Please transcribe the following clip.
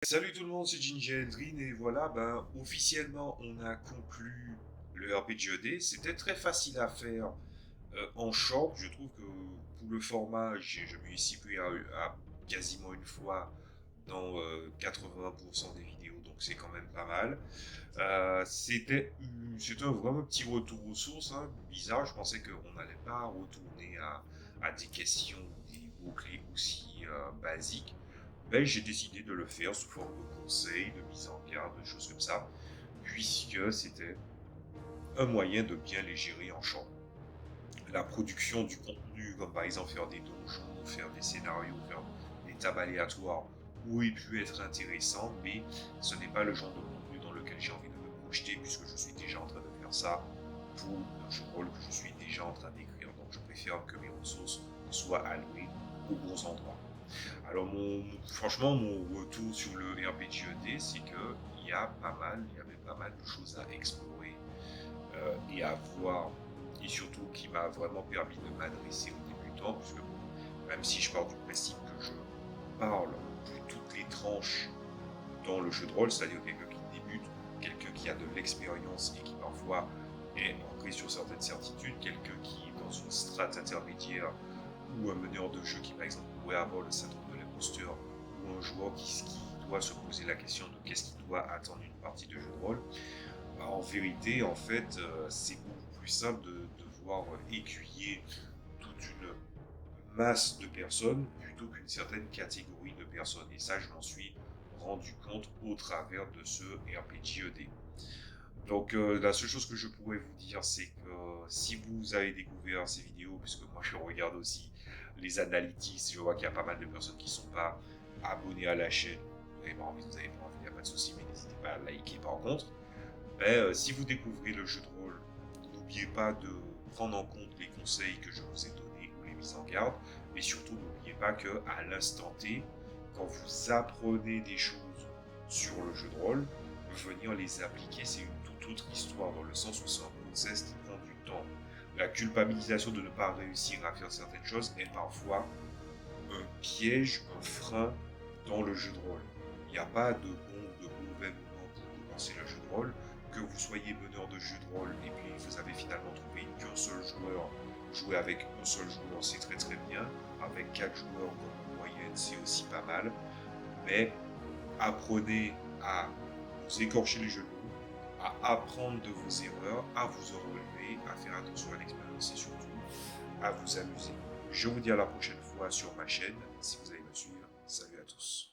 Salut tout le monde, c'est Ginger Eldrin et voilà, officiellement on a conclu le RPGED. C'était très facile à faire en short. Je trouve que pour le format, je me suis pris à quasiment une fois dans 80% des vidéos, donc c'est quand même pas mal. C'était un vraiment petit retour aux sources, hein, bizarre. Je pensais qu'on n'allait pas retourner à des questions, des mots-clés aussi basiques. Ben, j'ai décidé de le faire sous forme de conseils, de mise en garde, de choses comme ça, puisque c'était un moyen de bien les gérer en champ. La production du contenu, comme par exemple faire des donjons, faire des scénarios, faire des tables aléatoires, aurait pu être intéressant, mais ce n'est pas le genre de contenu dans lequel j'ai envie de me projeter, puisque je suis déjà en train de faire ça pour le jeu de rôle que je suis déjà en train d'écrire. Donc je préfère que mes ressources soient allouées aux bons endroits. Alors franchement, mon retour sur le RPGED, c'est que il y avait pas mal de choses à explorer et à voir, et surtout qui m'a vraiment permis de m'adresser aux débutants, puisque même si je pars du principe que je parle pour toutes les tranches dans le jeu de rôle, c'est-à-dire quelqu'un qui débute, quelqu'un qui a de l'expérience et qui parfois est ancré sur certaines certitudes, quelqu'un qui est dans une strate intermédiaire ou un meneur de jeu qui par exemple pourrait avoir le syndrome de l'imposteur ou un joueur qui doit se poser la question de qu'est-ce qu'il doit attendre une partie de jeu de rôle. En vérité, en fait, c'est beaucoup plus simple de devoir aiguiller toute une masse de personnes plutôt qu'une certaine catégorie de personnes. Et ça, je m'en suis rendu compte au travers de ce RPGED. Donc la seule chose que je pourrais vous dire, c'est que si vous avez découvert ces vidéos, puisque moi je regarde aussi les analytics, je vois qu'il y a pas mal de personnes qui ne sont pas abonnées à la chaîne. Vous n'avez pas envie, vous n'avez pas envie, il n'y a pas de souci, mais n'hésitez pas à liker par contre. Si vous découvrez le jeu de rôle, n'oubliez pas de prendre en compte les conseils que je vous ai donnés ou les mises en garde, mais surtout n'oubliez pas que à l'instant T, quand vous apprenez des choses sur le jeu de rôle, venir les appliquer, c'est une toute autre histoire, dans le sens où c'est un process qui prend du temps. La culpabilisation de ne pas réussir à faire certaines choses est parfois un piège, un frein dans le jeu de rôle. Il n'y a pas de bon ou de mauvais moment pour commencer le jeu de rôle. Que vous soyez meneur de jeu de rôle et puis vous avez finalement trouvé qu'un seul joueur, jouer avec un seul joueur c'est très très bien. Avec 4 joueurs comme moyenne c'est aussi pas mal. Mais apprenez à vous écorcher les genoux, à apprendre de vos erreurs, à vous en relever, à faire attention à l'expérience et surtout à vous amuser. Je vous dis à la prochaine fois sur ma chaîne. Si vous allez me suivre, salut à tous.